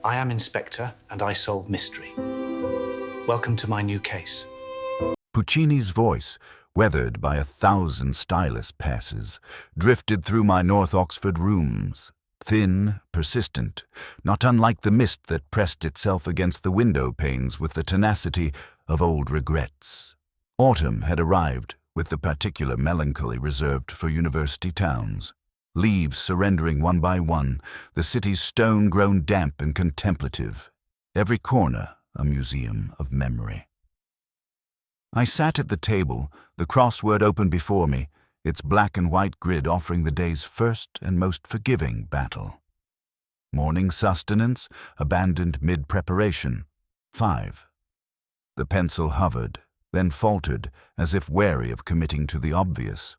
I am Inspector, and I solve mystery. Welcome to my new case. Puccini's voice, weathered by 1,000 stylus passes, drifted through my North Oxford rooms, thin, persistent, not unlike the mist that pressed itself against the window panes with the tenacity of old regrets. Autumn had arrived, with the particular melancholy reserved for university towns. Leaves surrendering one by one, the city's stone grown damp and contemplative, every corner a museum of memory. I sat at the table, the crossword open before me, its black and white grid offering the day's first and most forgiving battle. Morning sustenance, abandoned mid-preparation. 5. The pencil hovered, then faltered, as if wary of committing to the obvious.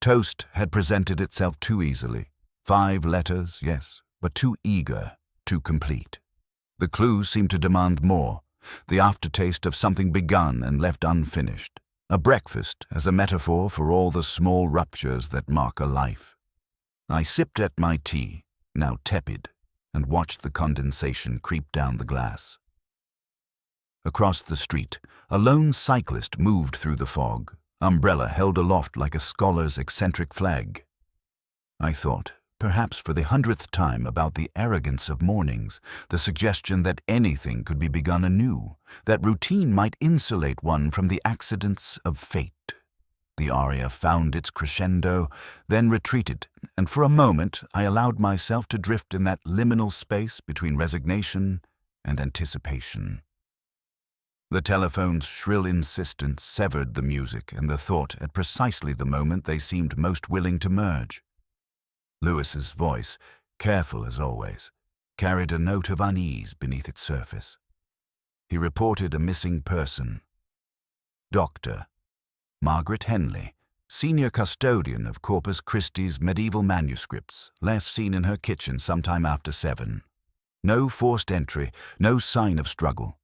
Toast had presented itself too easily. 5 letters, yes, but too eager, too complete. The clues seemed to demand more, the aftertaste of something begun and left unfinished. A breakfast as a metaphor for all the small ruptures that mark a life. I sipped at my tea, now tepid, and watched the condensation creep down the glass. Across the street, a lone cyclist moved through the fog, umbrella held aloft like a scholar's eccentric flag. I thought, perhaps for the 100th time, about the arrogance of mornings, the suggestion that anything could be begun anew, that routine might insulate one from the accidents of fate. The aria found its crescendo, then retreated, and for a moment I allowed myself to drift in that liminal space between resignation and anticipation. The telephone's shrill insistence severed the music and the thought at precisely the moment they seemed most willing to merge. Lewis's voice, careful as always, carried a note of unease beneath its surface. He reported a missing person. Dr. Margaret Henley, senior custodian of Corpus Christi's medieval manuscripts, last seen in her kitchen sometime after 7. No forced entry, no sign of struggle.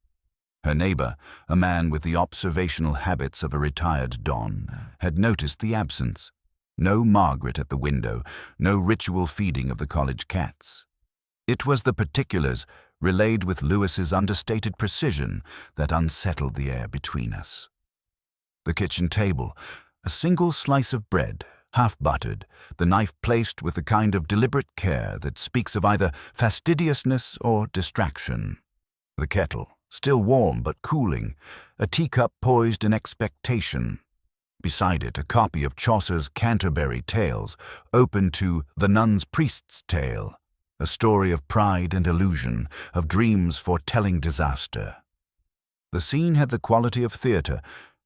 Her neighbor, a man with the observational habits of a retired don, had noticed the absence. No Margaret at the window, no ritual feeding of the college cats. It was the particulars, relayed with Lewis's understated precision, that unsettled the air between us. The kitchen table, a single slice of bread, half buttered, the knife placed with the kind of deliberate care that speaks of either fastidiousness or distraction. The kettle, still warm but cooling, a teacup poised in expectation. Beside it, a copy of Chaucer's Canterbury Tales, open to The Nun's Priest's Tale, a story of pride and illusion, of dreams foretelling disaster. The scene had the quality of theatre,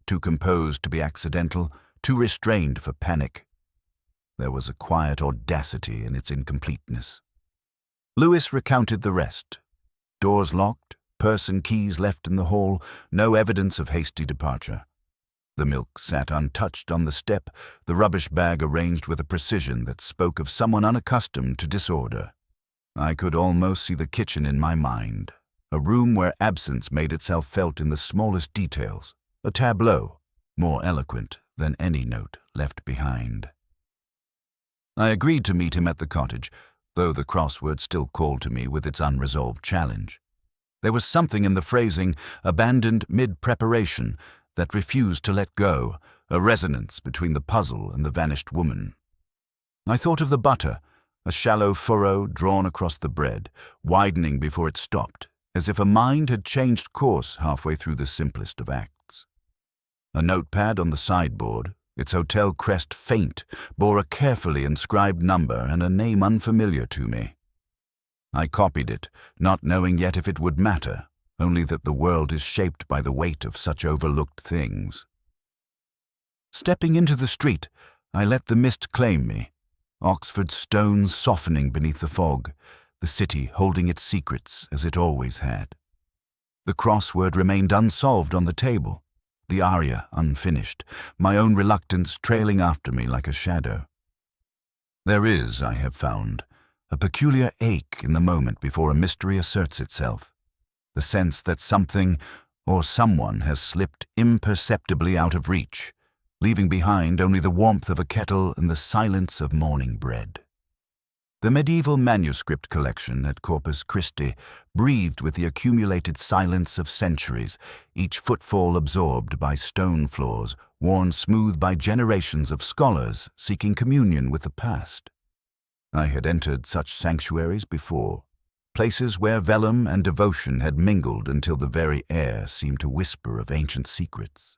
too composed to be accidental, too restrained for panic. There was a quiet audacity in its incompleteness. Lewis recounted the rest. Doors locked, purse and keys left in the hall, no evidence of hasty departure. The milk sat untouched on the step, the rubbish bag arranged with a precision that spoke of someone unaccustomed to disorder. I could almost see the kitchen in my mind, a room where absence made itself felt in the smallest details, a tableau, more eloquent than any note left behind. I agreed to meet him at the cottage, though the crossword still called to me with its unresolved challenge. There was something in the phrasing, abandoned mid-preparation, that refused to let go, a resonance between the puzzle and the vanished woman. I thought of the butter, a shallow furrow drawn across the bread, widening before it stopped, as if a mind had changed course halfway through the simplest of acts. A notepad on the sideboard, its hotel crest faint, bore a carefully inscribed number and a name unfamiliar to me. I copied it, not knowing yet if it would matter, only that the world is shaped by the weight of such overlooked things. Stepping into the street, I let the mist claim me, Oxford's stones softening beneath the fog, the city holding its secrets as it always had. The crossword remained unsolved on the table, the aria unfinished, my own reluctance trailing after me like a shadow. There is, I have found, a peculiar ache in the moment before a mystery asserts itself, the sense that something or someone has slipped imperceptibly out of reach, leaving behind only the warmth of a kettle and the silence of morning bread. The medieval manuscript collection at Corpus Christi breathed with the accumulated silence of centuries, each footfall absorbed by stone floors, worn smooth by generations of scholars seeking communion with the past. I had entered such sanctuaries before, places where vellum and devotion had mingled until the very air seemed to whisper of ancient secrets.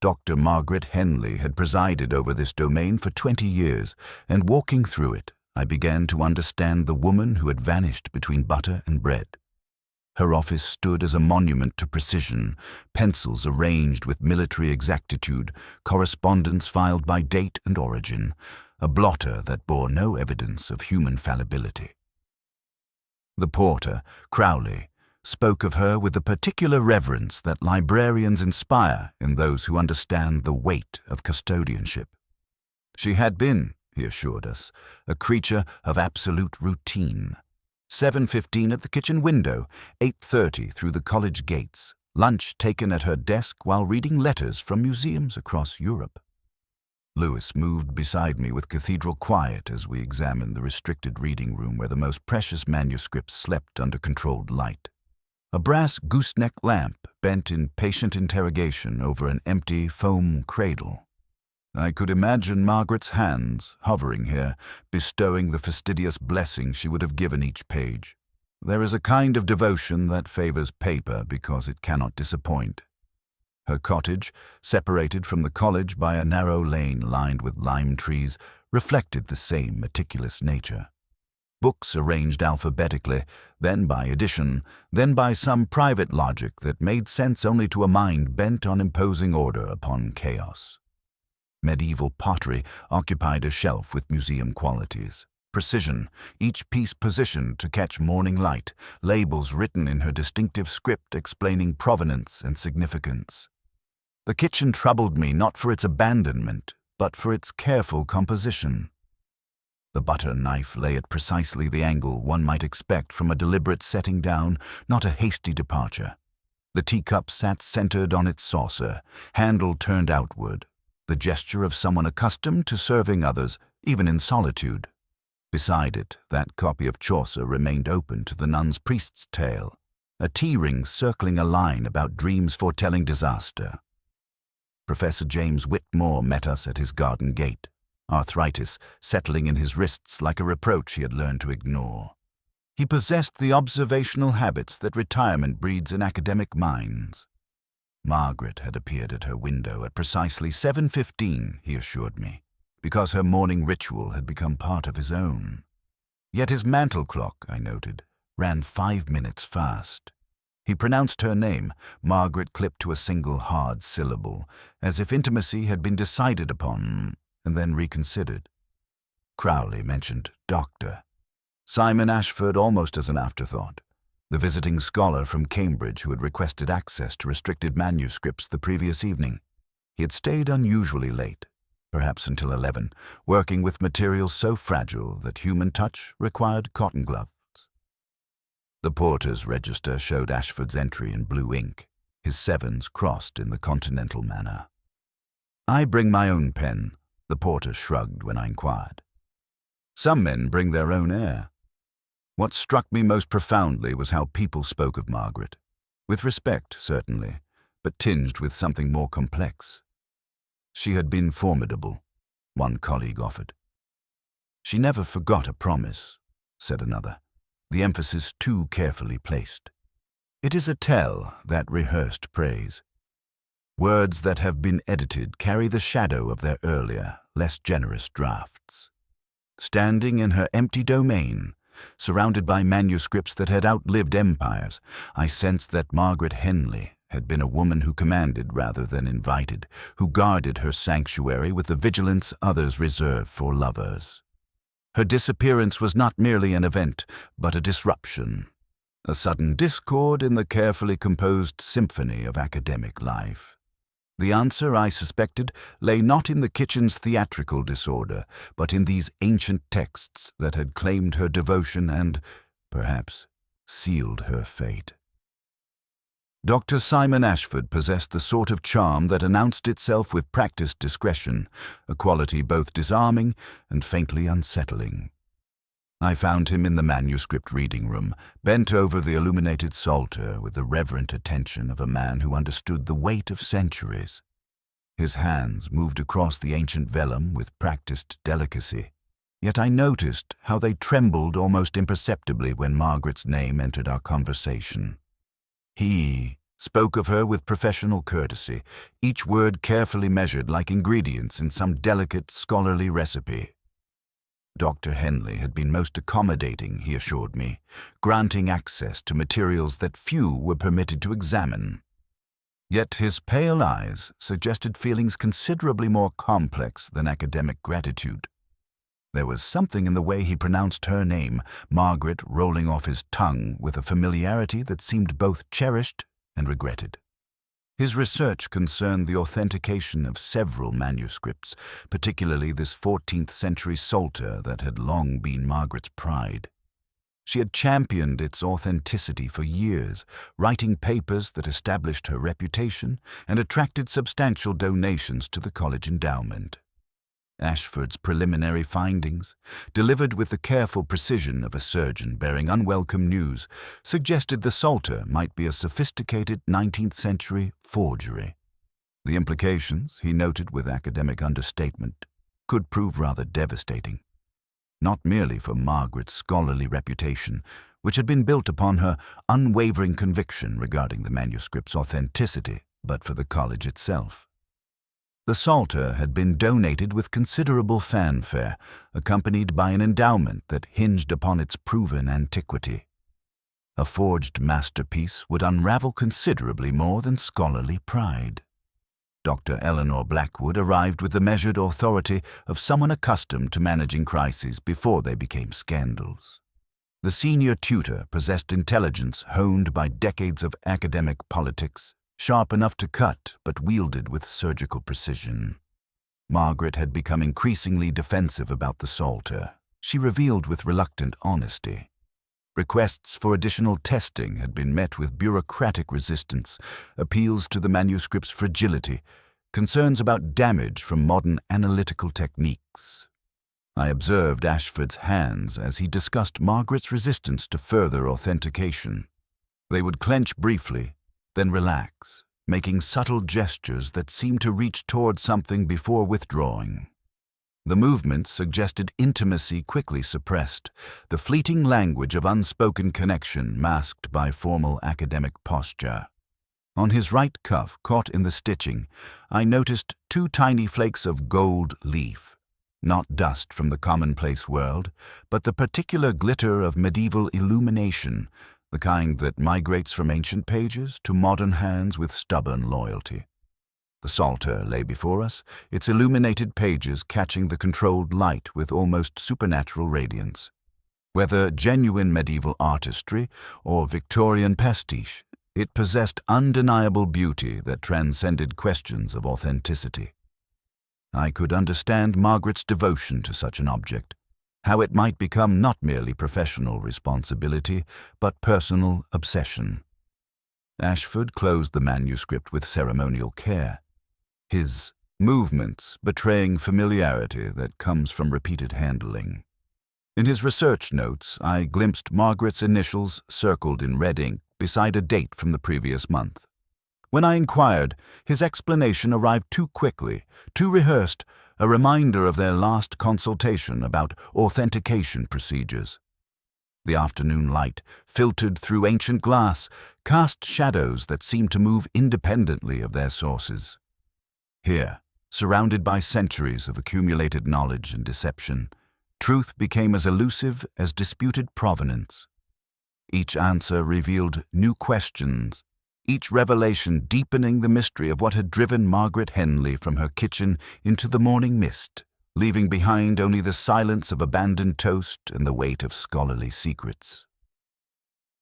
Dr. Margaret Henley had presided over this domain for 20 years, and walking through it, I began to understand the woman who had vanished between butter and bread. Her office stood as a monument to precision, pencils arranged with military exactitude, correspondence filed by date and origin, a blotter that bore no evidence of human fallibility. The porter, Crowley, spoke of her with the particular reverence that librarians inspire in those who understand the weight of custodianship. She had been, he assured us, a creature of absolute routine. 7:15 at the kitchen window, 8:30 through the college gates, lunch taken at her desk while reading letters from museums across Europe. Lewis moved beside me with cathedral quiet as we examined the restricted reading room where the most precious manuscripts slept under controlled light. A brass gooseneck lamp bent in patient interrogation over an empty foam cradle. I could imagine Margaret's hands hovering here, bestowing the fastidious blessing she would have given each page. There is a kind of devotion that favors paper because it cannot disappoint. Her cottage, separated from the college by a narrow lane lined with lime trees, reflected the same meticulous nature. Books arranged alphabetically, then by addition, then by some private logic that made sense only to a mind bent on imposing order upon chaos. Medieval pottery occupied a shelf with museum qualities. Precision, each piece positioned to catch morning light, labels written in her distinctive script explaining provenance and significance. The kitchen troubled me not for its abandonment, but for its careful composition. The butter knife lay at precisely the angle one might expect from a deliberate setting down, not a hasty departure. The teacup sat centered on its saucer, handle turned outward, the gesture of someone accustomed to serving others, even in solitude. Beside it, that copy of Chaucer remained open to the nun's priest's tale, a tea-ring circling a line about dreams foretelling disaster. Professor James Whitmore met us at his garden gate, arthritis settling in his wrists like a reproach he had learned to ignore. He possessed the observational habits that retirement breeds in academic minds. Margaret had appeared at her window at precisely 7:15, he assured me, because her morning ritual had become part of his own. Yet his mantel clock, I noted, ran 5 minutes fast. He pronounced her name, Margaret, clipped to a single hard syllable, as if intimacy had been decided upon and then reconsidered. Crowley mentioned Doctor. Simon Ashford almost as an afterthought, the visiting scholar from Cambridge who had requested access to restricted manuscripts the previous evening. He had stayed unusually late, perhaps until 11, working with materials so fragile that human touch required cotton gloves. The porter's register showed Ashford's entry in blue ink, his sevens crossed in the continental manner. "I bring my own pen," the porter shrugged when I inquired. "Some men bring their own air." What struck me most profoundly was how people spoke of Margaret, with respect, certainly, but tinged with something more complex. She had been formidable, one colleague offered. "She never forgot a promise," said another, the emphasis too carefully placed. It is a tell, that rehearsed praise. Words that have been edited carry the shadow of their earlier, less generous drafts. Standing in her empty domain, surrounded by manuscripts that had outlived empires, I sensed that Margaret Henley had been a woman who commanded rather than invited, who guarded her sanctuary with the vigilance others reserve for lovers. Her disappearance was not merely an event, but a disruption, a sudden discord in the carefully composed symphony of academic life. The answer, I suspected, lay not in the kitchen's theatrical disorder, but in these ancient texts that had claimed her devotion and, perhaps, sealed her fate. Dr. Simon Ashford possessed the sort of charm that announced itself with practiced discretion, a quality both disarming and faintly unsettling. I found him in the manuscript reading room, bent over the illuminated psalter with the reverent attention of a man who understood the weight of centuries. His hands moved across the ancient vellum with practiced delicacy, yet I noticed how they trembled almost imperceptibly when Margaret's name entered our conversation. He spoke of her with professional courtesy, each word carefully measured like ingredients in some delicate scholarly recipe. Dr. Henley had been most accommodating, he assured me, granting access to materials that few were permitted to examine. Yet his pale eyes suggested feelings considerably more complex than academic gratitude. There was something in the way he pronounced her name, Margaret, rolling off his tongue with a familiarity that seemed both cherished and regretted. His research concerned the authentication of several manuscripts, particularly this 14th century psalter that had long been Margaret's pride. She had championed its authenticity for years, writing papers that established her reputation and attracted substantial donations to the college endowment. Ashford's preliminary findings, delivered with the careful precision of a surgeon bearing unwelcome news, suggested the psalter might be a sophisticated 19th century forgery. The implications, he noted with academic understatement, could prove rather devastating. Not merely for Margaret's scholarly reputation, which had been built upon her unwavering conviction regarding the manuscript's authenticity, but for the college itself. The psalter had been donated with considerable fanfare, accompanied by an endowment that hinged upon its proven antiquity. A forged masterpiece would unravel considerably more than scholarly pride. Dr. Eleanor Blackwood arrived with the measured authority of someone accustomed to managing crises before they became scandals. The senior tutor possessed intelligence honed by decades of academic politics, sharp enough to cut but wielded with surgical precision. Margaret had become increasingly defensive about the psalter, she revealed with reluctant honesty. Requests for additional testing had been met with bureaucratic resistance, appeals to the manuscript's fragility, concerns about damage from modern analytical techniques. I observed Ashford's hands as he discussed Margaret's resistance to further authentication. They would clench briefly, then relax, making subtle gestures that seemed to reach toward something before withdrawing. The movements suggested intimacy quickly suppressed, the fleeting language of unspoken connection masked by formal academic posture. On his right cuff, caught in the stitching, I noticed 2 tiny flakes of gold leaf, not dust from the commonplace world, but the particular glitter of medieval illumination, the kind that migrates from ancient pages to modern hands with stubborn loyalty. The psalter lay before us, its illuminated pages catching the controlled light with almost supernatural radiance. Whether genuine medieval artistry or Victorian pastiche, it possessed undeniable beauty that transcended questions of authenticity. I could understand Margaret's devotion to such an object, how it might become not merely professional responsibility, but personal obsession. Ashford closed the manuscript with ceremonial care, his movements betraying familiarity that comes from repeated handling. In his research notes, I glimpsed Margaret's initials circled in red ink beside a date from the previous month. When I inquired, his explanation arrived too quickly, too rehearsed, a reminder of their last consultation about authentication procedures. The afternoon light, filtered through ancient glass, cast shadows that seemed to move independently of their sources. Here, surrounded by centuries of accumulated knowledge and deception, truth became as elusive as disputed provenance. Each answer revealed new questions, each revelation deepening the mystery of what had driven Margaret Henley from her kitchen into the morning mist, leaving behind only the silence of abandoned toast and the weight of scholarly secrets.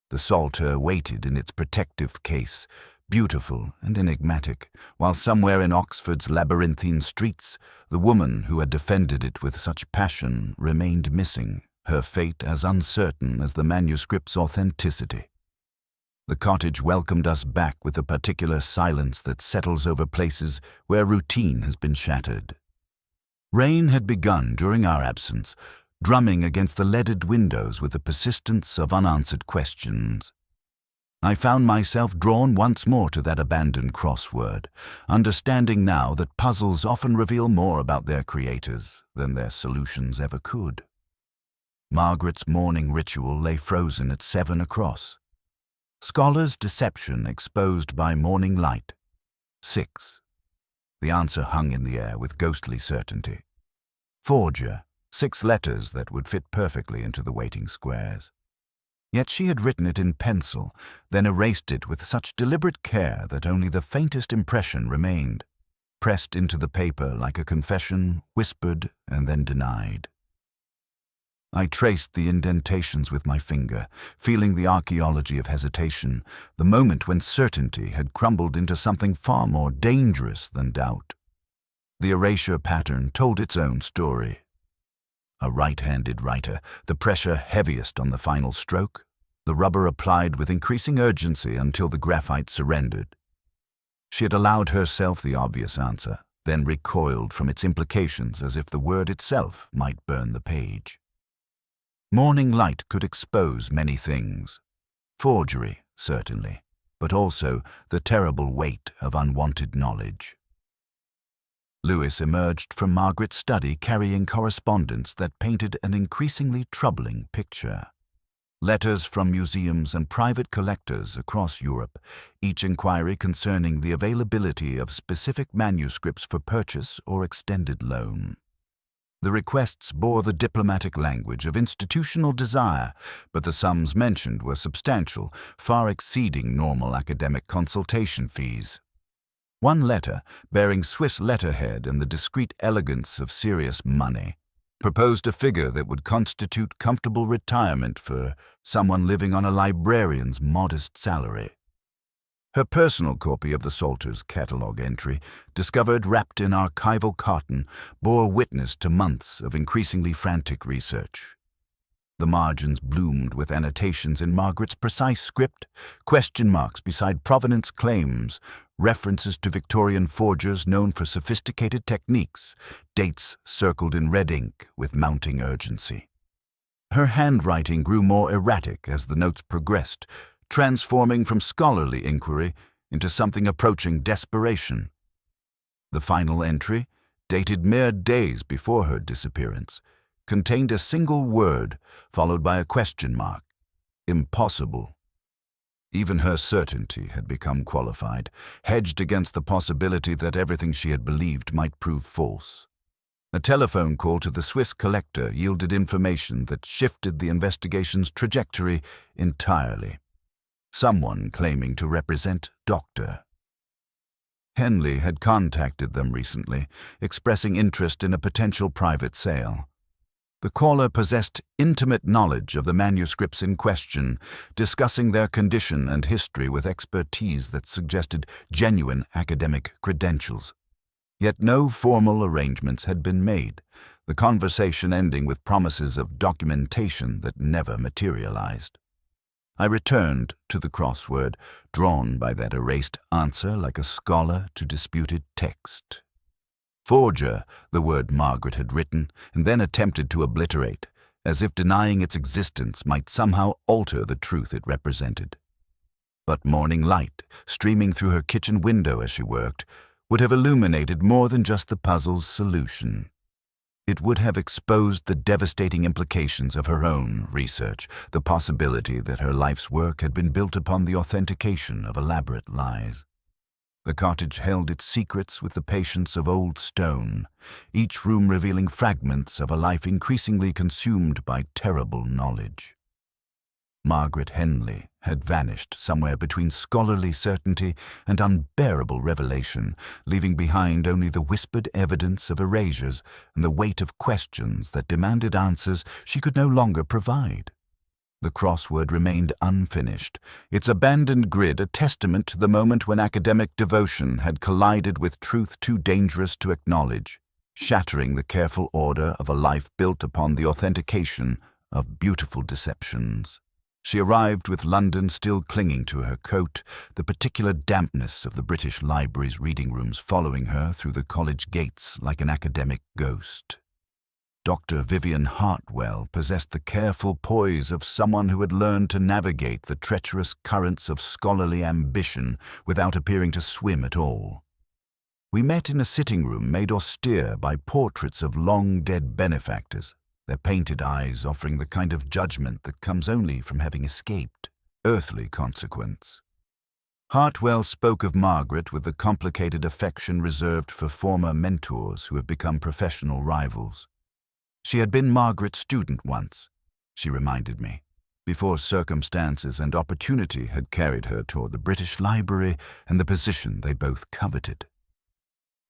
The psalter waited in its protective case, beautiful and enigmatic, while somewhere in Oxford's labyrinthine streets, the woman who had defended it with such passion remained missing, her fate as uncertain as the manuscript's authenticity. The cottage welcomed us back with a particular silence that settles over places where routine has been shattered. Rain had begun during our absence, drumming against the leaded windows with the persistence of unanswered questions. I found myself drawn once more to that abandoned crossword, understanding now that puzzles often reveal more about their creators than their solutions ever could. Margaret's morning ritual lay frozen at 7 across. Scholar's deception exposed by morning light. 6. The answer hung in the air with ghostly certainty. Forger. 6 letters that would fit perfectly into the waiting squares. Yet she had written it in pencil, then erased it with such deliberate care that only the faintest impression remained, pressed into the paper like a confession, whispered and then denied. I traced the indentations with my finger, feeling the archaeology of hesitation, the moment when certainty had crumbled into something far more dangerous than doubt. The erasure pattern told its own story. A right-handed writer, the pressure heaviest on the final stroke, the rubber applied with increasing urgency until the graphite surrendered. She had allowed herself the obvious answer, then recoiled from its implications as if the word itself might burn the page. Morning light could expose many things. Forgery, certainly, but also the terrible weight of unwanted knowledge. Lewis emerged from Margaret's study carrying correspondence that painted an increasingly troubling picture. Letters from museums and private collectors across Europe, each inquiry concerning the availability of specific manuscripts for purchase or extended loan. The requests bore the diplomatic language of institutional desire, but the sums mentioned were substantial, far exceeding normal academic consultation fees. One letter, bearing Swiss letterhead and the discreet elegance of serious money, proposed a figure that would constitute comfortable retirement for someone living on a librarian's modest salary. Her personal copy of the Salters' catalogue entry, discovered wrapped in archival cotton, bore witness to months of increasingly frantic research. The margins bloomed with annotations in Margaret's precise script, question marks beside provenance claims, references to Victorian forgers known for sophisticated techniques, dates circled in red ink with mounting urgency. Her handwriting grew more erratic as the notes progressed, transforming from scholarly inquiry into something approaching desperation. The final entry, dated mere days before her disappearance, contained a single word followed by a question mark. Impossible. Even her certainty had become qualified, hedged against the possibility that everything she had believed might prove false. A telephone call to the Swiss collector yielded information that shifted the investigation's trajectory entirely. Someone claiming to represent Dr. Henley had contacted them recently, expressing interest in a potential private sale. The caller possessed intimate knowledge of the manuscripts in question, discussing their condition and history with expertise that suggested genuine academic credentials. Yet no formal arrangements had been made, the conversation ending with promises of documentation that never materialized. I returned to the crossword, drawn by that erased answer like a scholar to disputed text. Forger, the word Margaret had written and then attempted to obliterate, as if denying its existence might somehow alter the truth it represented. But morning light, streaming through her kitchen window as she worked, would have illuminated more than just the puzzle's solution. It would have exposed the devastating implications of her own research, the possibility that her life's work had been built upon the authentication of elaborate lies. The cottage held its secrets with the patience of old stone, each room revealing fragments of a life increasingly consumed by terrible knowledge. Margaret Henley had vanished somewhere between scholarly certainty and unbearable revelation, leaving behind only the whispered evidence of erasures and the weight of questions that demanded answers she could no longer provide. The crossword remained unfinished, its abandoned grid a testament to the moment when academic devotion had collided with truth too dangerous to acknowledge, shattering the careful order of a life built upon the authentication of beautiful deceptions. She arrived with London still clinging to her coat, the particular dampness of the British Library's reading rooms following her through the college gates like an academic ghost. Dr. Vivian Hartwell possessed the careful poise of someone who had learned to navigate the treacherous currents of scholarly ambition without appearing to swim at all. We met in a sitting room made austere by portraits of long-dead benefactors, their painted eyes offering the kind of judgment that comes only from having escaped earthly consequence. Hartwell spoke of Margaret with the complicated affection reserved for former mentors who have become professional rivals. She had been Margaret's student once, she reminded me, before circumstances and opportunity had carried her toward the British Library and the position they both coveted.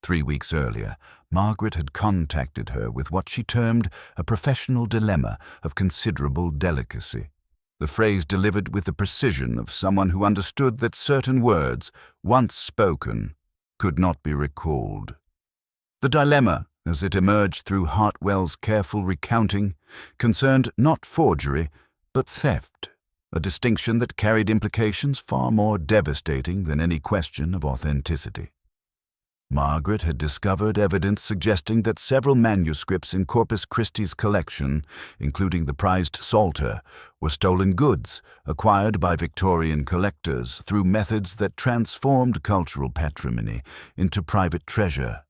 3 weeks earlier, Margaret had contacted her with what she termed a professional dilemma of considerable delicacy, the phrase delivered with the precision of someone who understood that certain words, once spoken, could not be recalled. The dilemma, as it emerged through Hartwell's careful recounting, concerned not forgery, but theft, a distinction that carried implications far more devastating than any question of authenticity. Margaret had discovered evidence suggesting that several manuscripts in Corpus Christi's collection, including the prized Psalter, were stolen goods acquired by Victorian collectors through methods that transformed cultural patrimony into private treasure.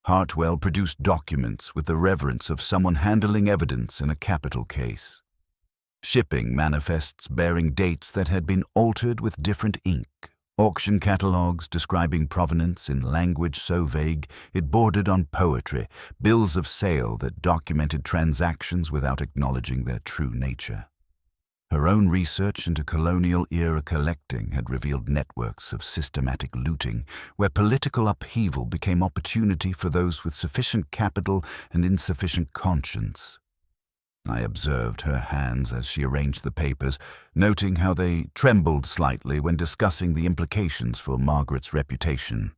Hartwell produced documents with the reverence of someone handling evidence in a capital case. Shipping manifests bearing dates that had been altered with different ink. Auction catalogues describing provenance in language so vague it bordered on poetry, bills of sale that documented transactions without acknowledging their true nature. Her own research into colonial-era collecting had revealed networks of systematic looting, where political upheaval became opportunity for those with sufficient capital and insufficient conscience. I observed her hands as she arranged the papers, noting how they trembled slightly when discussing the implications for Margaret's reputation.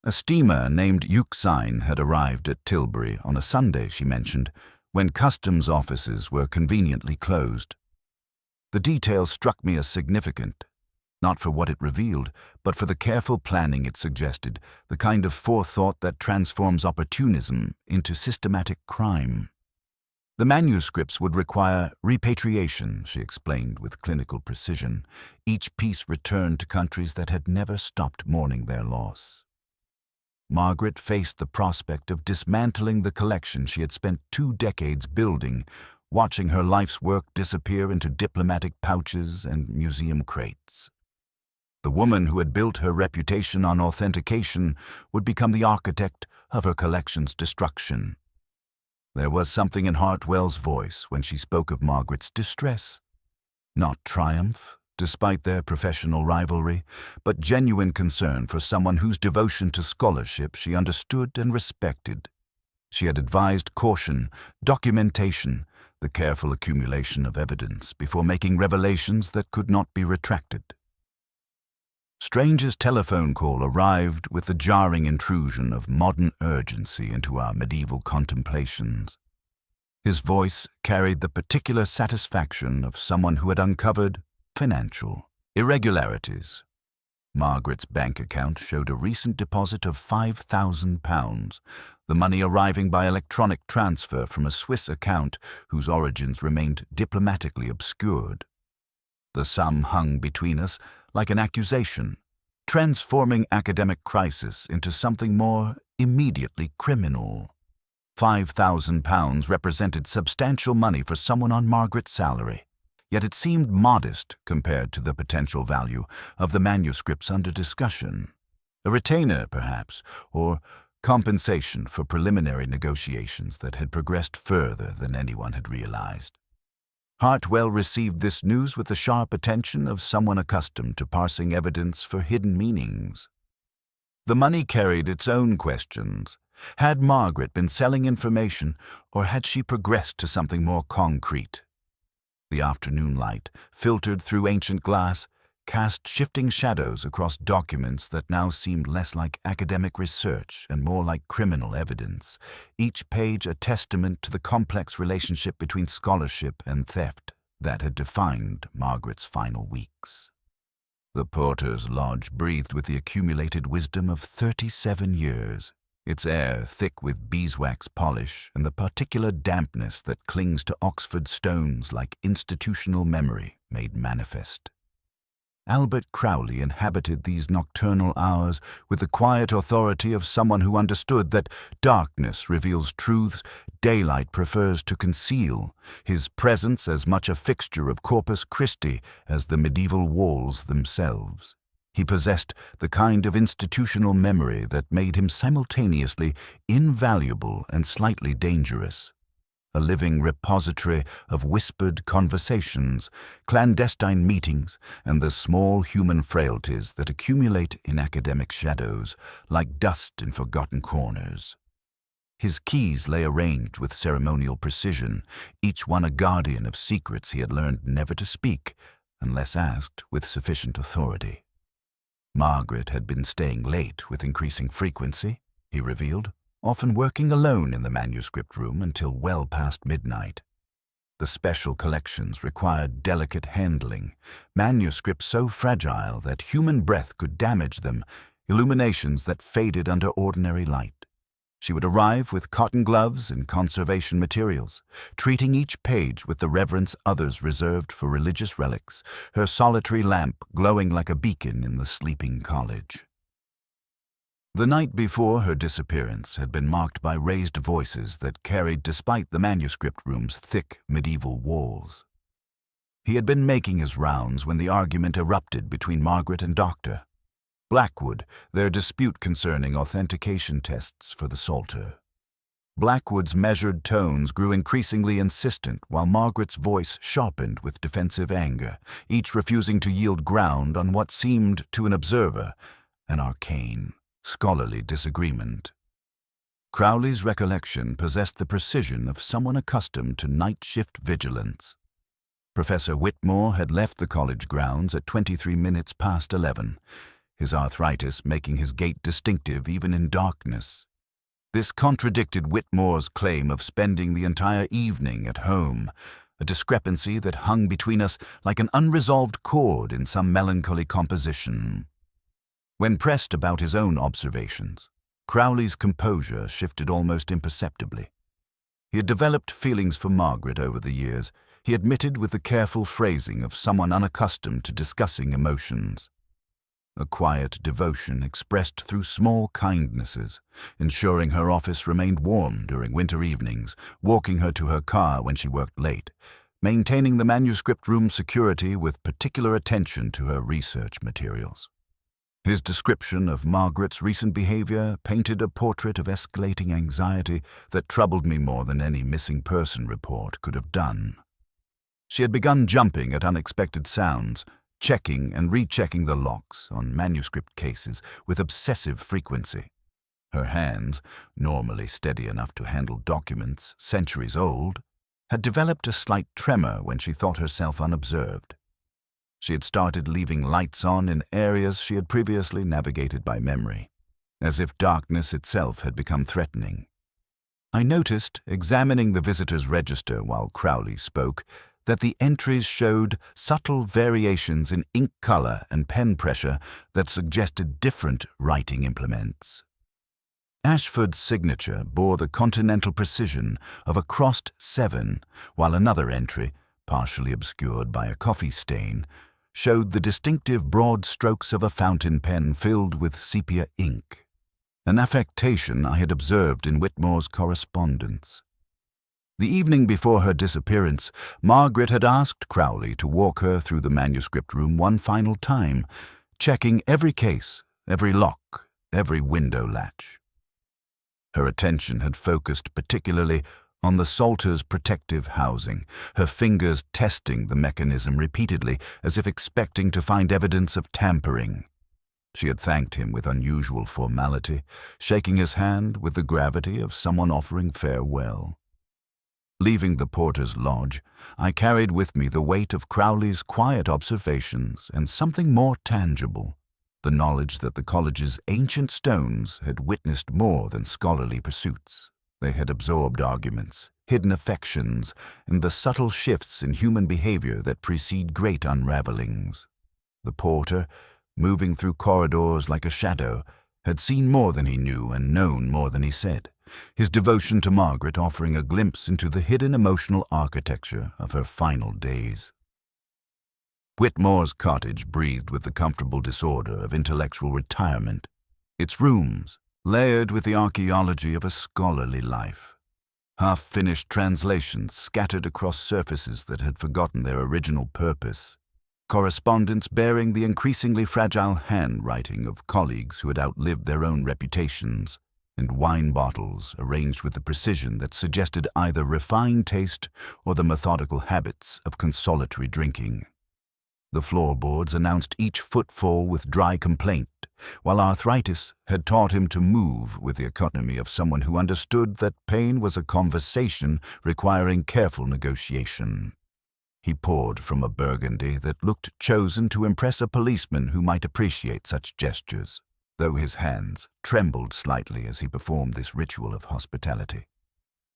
A steamer named Euxine had arrived at Tilbury on a Sunday, she mentioned, when customs offices were conveniently closed. The detail struck me as significant, not for what it revealed, but for the careful planning it suggested, the kind of forethought that transforms opportunism into systematic crime. The manuscripts would require repatriation, she explained with clinical precision, each piece returned to countries that had never stopped mourning their loss. Margaret faced the prospect of dismantling the collection she had spent 2 decades building, watching her life's work disappear into diplomatic pouches and museum crates. The woman who had built her reputation on authentication would become the architect of her collection's destruction. There was something in Hartwell's voice when she spoke of Margaret's distress. Not triumph, despite their professional rivalry, but genuine concern for someone whose devotion to scholarship she understood and respected. She had advised caution, documentation, the careful accumulation of evidence before making revelations that could not be retracted. Strange's telephone call arrived with the jarring intrusion of modern urgency into our medieval contemplations. His voice carried the particular satisfaction of someone who had uncovered financial irregularities. Margaret's bank account showed a recent deposit of £5,000, the money arriving by electronic transfer from a Swiss account whose origins remained diplomatically obscured. The sum hung between us like an accusation, transforming academic crisis into something more immediately criminal. £5,000 represented substantial money for someone on Margaret's salary, yet it seemed modest compared to the potential value of the manuscripts under discussion. A retainer, perhaps, or compensation for preliminary negotiations that had progressed further than anyone had realized. Hartwell received this news with the sharp attention of someone accustomed to parsing evidence for hidden meanings. The money carried its own questions. Had Margaret been selling information, or had she progressed to something more concrete? The afternoon light, filtered through ancient glass, cast shifting shadows across documents that now seemed less like academic research and more like criminal evidence, each page a testament to the complex relationship between scholarship and theft that had defined Margaret's final weeks. The porter's lodge breathed with the accumulated wisdom of 37 years. its air thick with beeswax polish and the particular dampness that clings to Oxford stones like institutional memory made manifest. Albert Crowley inhabited these nocturnal hours with the quiet authority of someone who understood that darkness reveals truths daylight prefers to conceal, his presence as much a fixture of Corpus Christi as the medieval walls themselves. He possessed the kind of institutional memory that made him simultaneously invaluable and slightly dangerous. A living repository of whispered conversations, clandestine meetings, and the small human frailties that accumulate in academic shadows like dust in forgotten corners. His keys lay arranged with ceremonial precision, each one a guardian of secrets he had learned never to speak, unless asked with sufficient authority. Margaret had been staying late with increasing frequency, he revealed, often working alone in the manuscript room until well past midnight. The special collections required delicate handling, manuscripts so fragile that human breath could damage them, illuminations that faded under ordinary light. She would arrive with cotton gloves and conservation materials, treating each page with the reverence others reserved for religious relics, her solitary lamp glowing like a beacon in the sleeping college. The night before her disappearance had been marked by raised voices that carried despite the manuscript room's thick medieval walls. He had been making his rounds when the argument erupted between Margaret and Dr. Blackwood, their dispute concerning authentication tests for the Psalter. Blackwood's measured tones grew increasingly insistent while Margaret's voice sharpened with defensive anger, each refusing to yield ground on what seemed to an observer an arcane, scholarly disagreement. Crowley's recollection possessed the precision of someone accustomed to night shift vigilance. Professor Whitmore had left the college grounds at 23 minutes past 11, his arthritis making his gait distinctive even in darkness. This contradicted Whitmore's claim of spending the entire evening at home, a discrepancy that hung between us like an unresolved chord in some melancholy composition. When pressed about his own observations, Crowley's composure shifted almost imperceptibly. He had developed feelings for Margaret over the years, he admitted with the careful phrasing of someone unaccustomed to discussing emotions. A quiet devotion expressed through small kindnesses, ensuring her office remained warm during winter evenings, walking her to her car when she worked late, maintaining the manuscript room security with particular attention to her research materials. His description of Margaret's recent behavior painted a portrait of escalating anxiety that troubled me more than any missing person report could have done. She had begun jumping at unexpected sounds, checking and rechecking the locks on manuscript cases with obsessive frequency. Her hands, normally steady enough to handle documents centuries old, had developed a slight tremor when she thought herself unobserved. She had started leaving lights on in areas she had previously navigated by memory, as if darkness itself had become threatening. I noticed, examining the visitor's register while Crowley spoke, that the entries showed subtle variations in ink color and pen pressure that suggested different writing implements. Ashford's signature bore the continental precision of a crossed 7, while another entry, partially obscured by a coffee stain, showed the distinctive broad strokes of a fountain pen filled with sepia ink, an affectation I had observed in Whitmore's correspondence. The evening before her disappearance, Margaret had asked Crowley to walk her through the manuscript room one final time, checking every case, every lock, every window latch. Her attention had focused particularly on the Psalter's protective housing, her fingers testing the mechanism repeatedly as if expecting to find evidence of tampering. She had thanked him with unusual formality, shaking his hand with the gravity of someone offering farewell. Leaving the porter's lodge, I carried with me the weight of Crowley's quiet observations and something more tangible, the knowledge that the college's ancient stones had witnessed more than scholarly pursuits. They had absorbed arguments, hidden affections, and the subtle shifts in human behavior that precede great unravelings. The porter, moving through corridors like a shadow, had seen more than he knew and known more than he said, his devotion to Margaret offering a glimpse into the hidden emotional architecture of her final days. Whitmore's cottage breathed with the comfortable disorder of intellectual retirement, its rooms layered with the archaeology of a scholarly life, half-finished translations scattered across surfaces that had forgotten their original purpose, correspondence bearing the increasingly fragile handwriting of colleagues who had outlived their own reputations, and wine bottles arranged with the precision that suggested either refined taste or the methodical habits of consolatory drinking. The floorboards announced each footfall with dry complaint, while arthritis had taught him to move with the economy of someone who understood that pain was a conversation requiring careful negotiation. He poured from a burgundy that looked chosen to impress a policeman who might appreciate such gestures, though his hands trembled slightly as he performed this ritual of hospitality.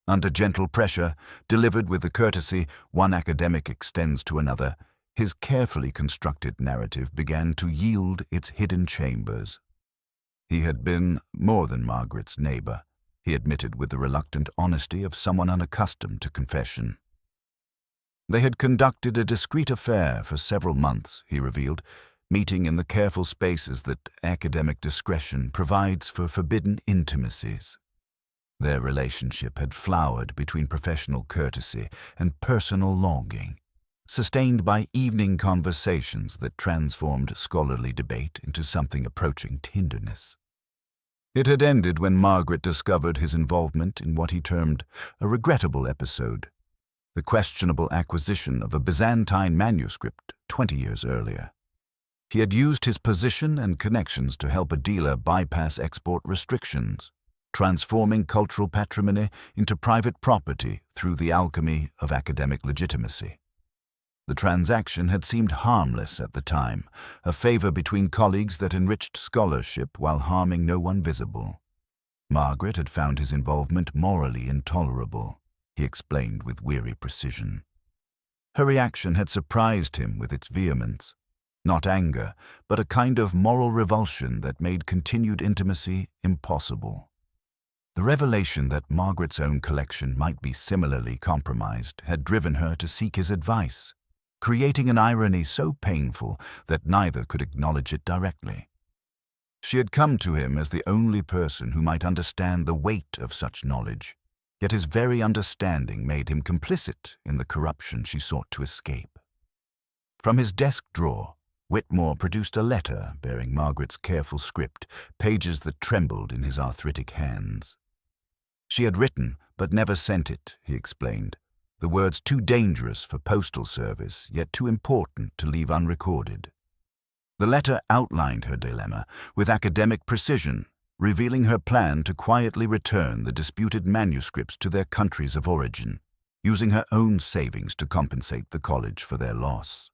Under gentle pressure, delivered with the courtesy one academic extends to another, his carefully constructed narrative began to yield its hidden chambers. He had been more than Margaret's neighbor, he admitted with the reluctant honesty of someone unaccustomed to confession. They had conducted a discreet affair for several months, he revealed, meeting in the careful spaces that academic discretion provides for forbidden intimacies. Their relationship had flowered between professional courtesy and personal longing, sustained by evening conversations that transformed scholarly debate into something approaching tenderness. It had ended when Margaret discovered his involvement in what he termed a regrettable episode, the questionable acquisition of a Byzantine manuscript 20 years earlier. He had used his position and connections to help a dealer bypass export restrictions, transforming cultural patrimony into private property through the alchemy of academic legitimacy. The transaction had seemed harmless at the time, a favor between colleagues that enriched scholarship while harming no one visible. Margaret had found his involvement morally intolerable, he explained with weary precision. Her reaction had surprised him with its vehemence, not anger, but a kind of moral revulsion that made continued intimacy impossible. The revelation that Margaret's own collection might be similarly compromised had driven her to seek his advice, creating an irony so painful that neither could acknowledge it directly. She had come to him as the only person who might understand the weight of such knowledge, yet his very understanding made him complicit in the corruption she sought to escape. From his desk drawer, Whitmore produced a letter bearing Margaret's careful script, pages that trembled in his arthritic hands. She had written, but never sent it, he explained, the words too dangerous for postal service, yet too important to leave unrecorded. The letter outlined her dilemma with academic precision, revealing her plan to quietly return the disputed manuscripts to their countries of origin, using her own savings to compensate the college for their loss.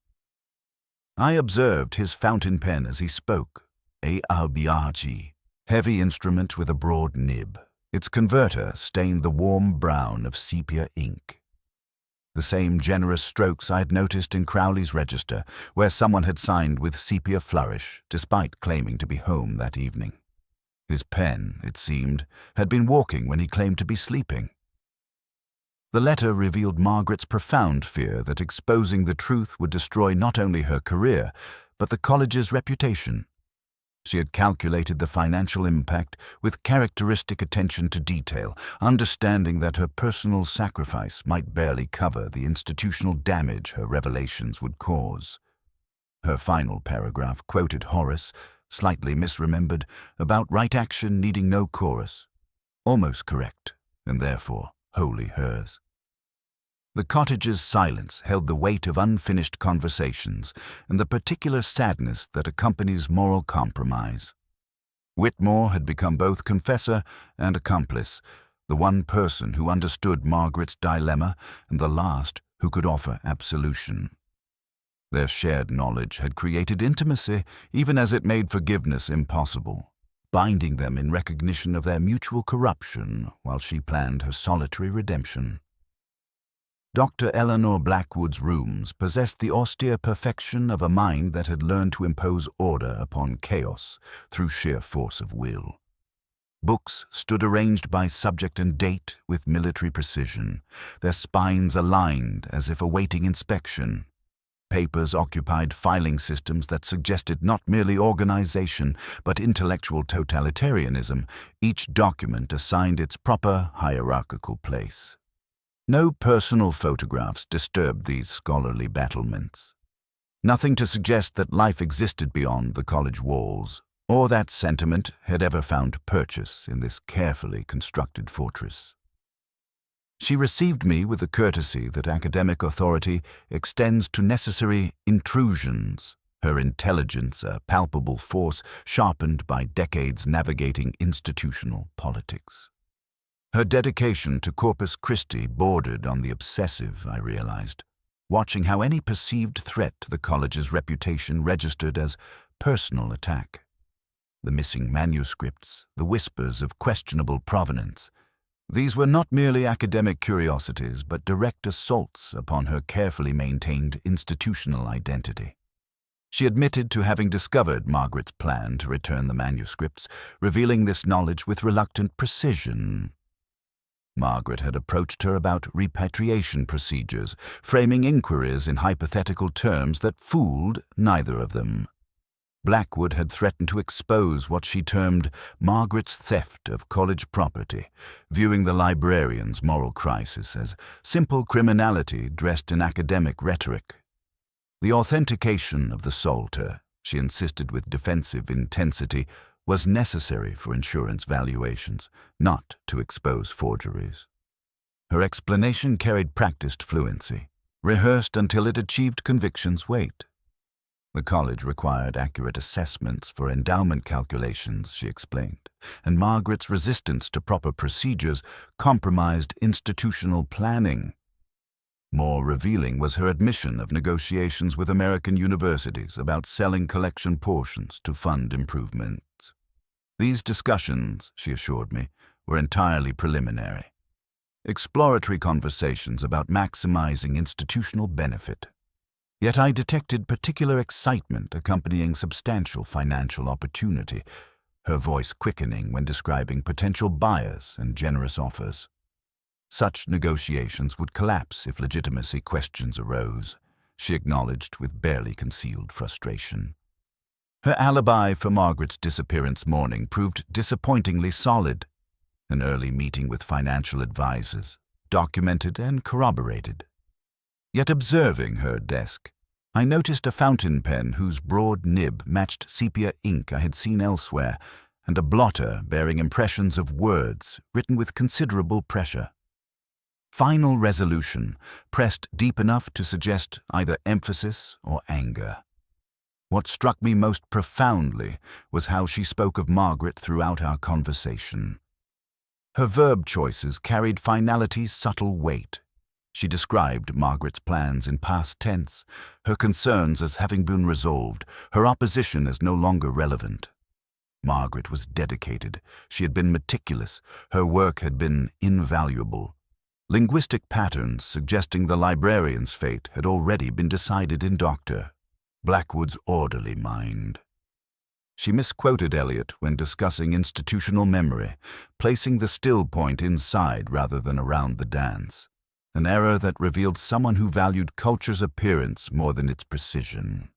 I observed his fountain pen as he spoke, a albiage, heavy instrument with a broad nib. Its converter stained the warm brown of sepia ink. The same generous strokes I had noticed in Crowley's register, where someone had signed with sepia flourish, despite claiming to be home that evening. His pen, it seemed, had been walking when he claimed to be sleeping. The letter revealed Margaret's profound fear that exposing the truth would destroy not only her career, but the college's reputation. She had calculated the financial impact with characteristic attention to detail, understanding that her personal sacrifice might barely cover the institutional damage her revelations would cause. Her final paragraph quoted Horace, slightly misremembered, about right action needing no chorus, almost correct, and therefore wholly hers. The cottage's silence held the weight of unfinished conversations and the particular sadness that accompanies moral compromise. Whitmore had become both confessor and accomplice, the one person who understood Margaret's dilemma and the last who could offer absolution. Their shared knowledge had created intimacy even as it made forgiveness impossible, binding them in recognition of their mutual corruption while she planned her solitary redemption. Dr. Eleanor Blackwood's rooms possessed the austere perfection of a mind that had learned to impose order upon chaos through sheer force of will. Books stood arranged by subject and date with military precision, their spines aligned as if awaiting inspection. Papers occupied filing systems that suggested not merely organization but intellectual totalitarianism, each document assigned its proper hierarchical place. No personal photographs disturbed these scholarly battlements. Nothing to suggest that life existed beyond the college walls, or that sentiment had ever found purchase in this carefully constructed fortress. She received me with the courtesy that academic authority extends to necessary intrusions, her intelligence a palpable force sharpened by decades navigating institutional politics. Her dedication to Corpus Christi bordered on the obsessive, I realized, watching how any perceived threat to the college's reputation registered as personal attack. The missing manuscripts, the whispers of questionable provenance, these were not merely academic curiosities but direct assaults upon her carefully maintained institutional identity. She admitted to having discovered Margaret's plan to return the manuscripts, revealing this knowledge with reluctant precision. Margaret had approached her about repatriation procedures, framing inquiries in hypothetical terms that fooled neither of them. Blackwood had threatened to expose what she termed Margaret's theft of college property, viewing the librarian's moral crisis as simple criminality dressed in academic rhetoric. The authentication of the psalter, she insisted with defensive intensity, was necessary for insurance valuations, not to expose forgeries. Her explanation carried practiced fluency, rehearsed until it achieved conviction's weight. The college required accurate assessments for endowment calculations, she explained, and Margaret's resistance to proper procedures compromised institutional planning. More revealing was her admission of negotiations with American universities about selling collection portions to fund improvements. These discussions, she assured me, were entirely preliminary. Exploratory conversations about maximizing institutional benefit. Yet I detected particular excitement accompanying substantial financial opportunity, her voice quickening when describing potential buyers and generous offers. Such negotiations would collapse if legitimacy questions arose, she acknowledged with barely concealed frustration. Her alibi for Margaret's disappearance morning proved disappointingly solid. An early meeting with financial advisors, documented and corroborated. Yet observing her desk, I noticed a fountain pen whose broad nib matched sepia ink I had seen elsewhere, and a blotter bearing impressions of words written with considerable pressure. Final resolution, pressed deep enough to suggest either emphasis or anger. What struck me most profoundly was how she spoke of Margaret throughout our conversation. Her verb choices carried finality's subtle weight. She described Margaret's plans in past tense, her concerns as having been resolved, her opposition as no longer relevant. Margaret was dedicated, she had been meticulous, her work had been invaluable. Linguistic patterns suggesting the librarian's fate had already been decided in Dr. Blackwood's orderly mind. She misquoted Eliot when discussing institutional memory, placing the still point inside rather than around the dance. An error that revealed someone who valued culture's appearance more than its precision.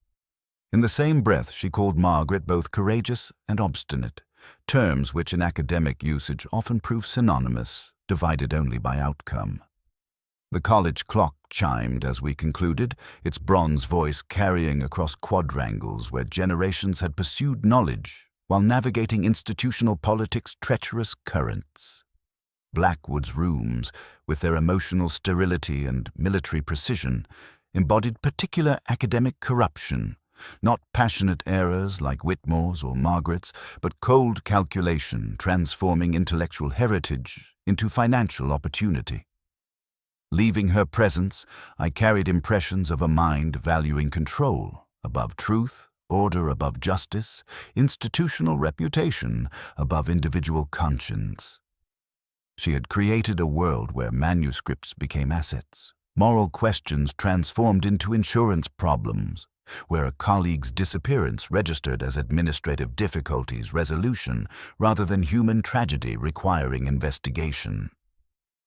In the same breath, she called Margaret both courageous and obstinate, terms which in academic usage often prove synonymous, divided only by outcome. The college clock chimed as we concluded, its bronze voice carrying across quadrangles where generations had pursued knowledge while navigating institutional politics' treacherous currents. Blackwood's rooms, with their emotional sterility and military precision, embodied particular academic corruption, not passionate errors like Whitmore's or Margaret's, but cold calculation transforming intellectual heritage into financial opportunity. Leaving her presence, I carried impressions of a mind valuing control above truth, order above justice, institutional reputation above individual conscience. She had created a world where manuscripts became assets, moral questions transformed into insurance problems, where a colleague's disappearance registered as administrative difficulties resolution rather than human tragedy requiring investigation.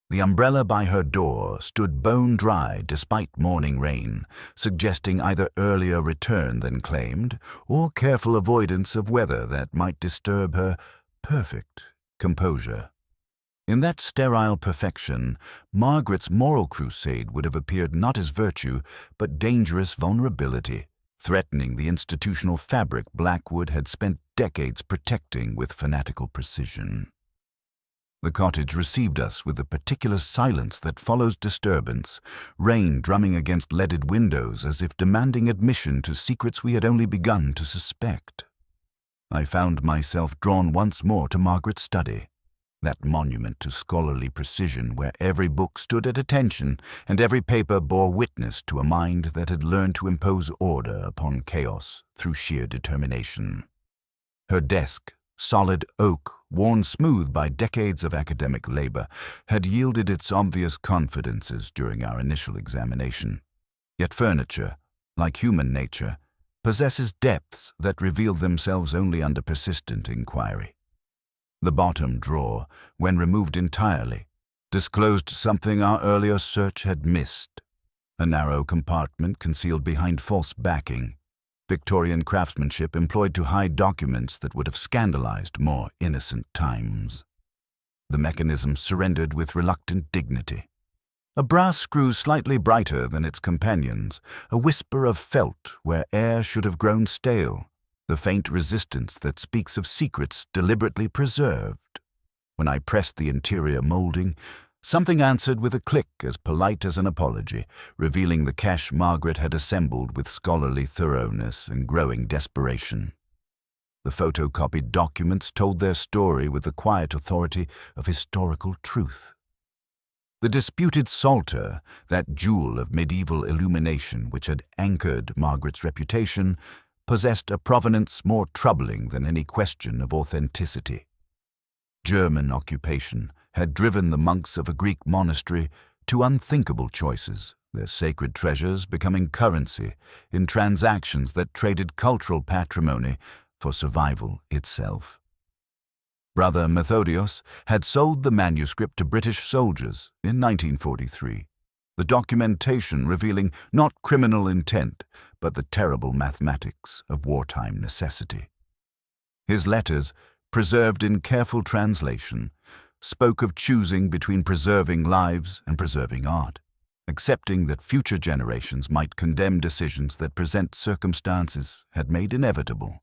The umbrella by her door stood bone dry despite morning rain, suggesting either earlier return than claimed or careful avoidance of weather that might disturb her perfect composure. In that sterile perfection, Margaret's moral crusade would have appeared not as virtue, but dangerous vulnerability, threatening the institutional fabric Blackwood had spent decades protecting with fanatical precision. The cottage received us with the particular silence that follows disturbance, rain drumming against leaded windows as if demanding admission to secrets we had only begun to suspect. I found myself drawn once more to Margaret's study, that monument to scholarly precision where every book stood at attention and every paper bore witness to a mind that had learned to impose order upon chaos through sheer determination. Her desk, solid oak, worn smooth by decades of academic labor, had yielded its obvious confidences during our initial examination. Yet furniture, like human nature, possesses depths that reveal themselves only under persistent inquiry. The bottom drawer, when removed entirely, disclosed something our earlier search had missed: a narrow compartment concealed behind false backing, Victorian craftsmanship employed to hide documents that would have scandalized more innocent times. The mechanism surrendered with reluctant dignity. A brass screw slightly brighter than its companions, a whisper of felt where air should have grown stale, the faint resistance that speaks of secrets deliberately preserved. When I pressed the interior molding, something answered with a click as polite as an apology, revealing the cache Margaret had assembled with scholarly thoroughness and growing desperation. The photocopied documents told their story with the quiet authority of historical truth. The disputed Psalter, that jewel of medieval illumination which had anchored Margaret's reputation, possessed a provenance more troubling than any question of authenticity. German occupation had driven the monks of a Greek monastery to unthinkable choices, their sacred treasures becoming currency in transactions that traded cultural patrimony for survival itself. Brother Methodios had sold the manuscript to British soldiers in 1943, the documentation revealing not criminal intent, but the terrible mathematics of wartime necessity. His letters, preserved in careful translation, spoke of choosing between preserving lives and preserving art, accepting that future generations might condemn decisions that present circumstances had made inevitable.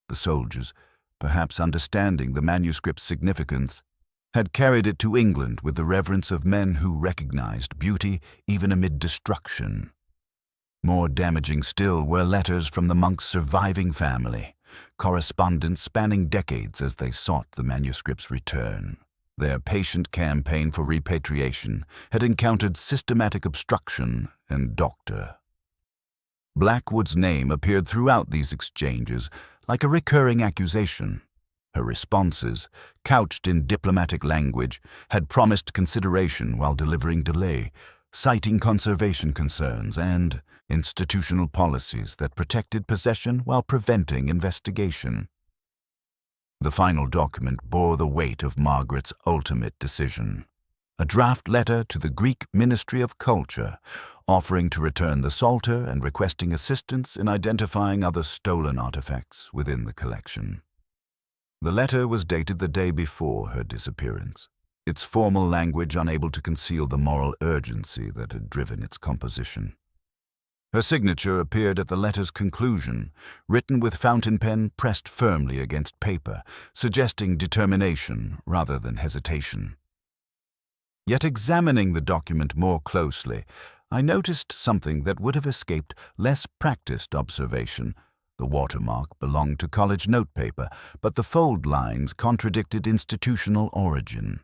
The soldiers, perhaps understanding the manuscript's significance, had carried it to England with the reverence of men who recognized beauty even amid destruction. More damaging still were letters from the monk's surviving family, correspondence spanning decades as they sought the manuscript's return. Their patient campaign for repatriation had encountered systematic obstruction and doctor. Blackwood's name appeared throughout these exchanges like a recurring accusation. Her responses, couched in diplomatic language, had promised consideration while delivering delay, citing conservation concerns and institutional policies that protected possession while preventing investigation. The final document bore the weight of Margaret's ultimate decision, a draft letter to the Greek Ministry of Culture, offering to return the Psalter and requesting assistance in identifying other stolen artifacts within the collection. The letter was dated the day before her disappearance, its formal language unable to conceal the moral urgency that had driven its composition. Her signature appeared at the letter's conclusion, written with fountain pen pressed firmly against paper, suggesting determination rather than hesitation. Yet examining the document more closely, I noticed something that would have escaped less practiced observation. The watermark belonged to college notepaper, but the fold lines contradicted institutional origin.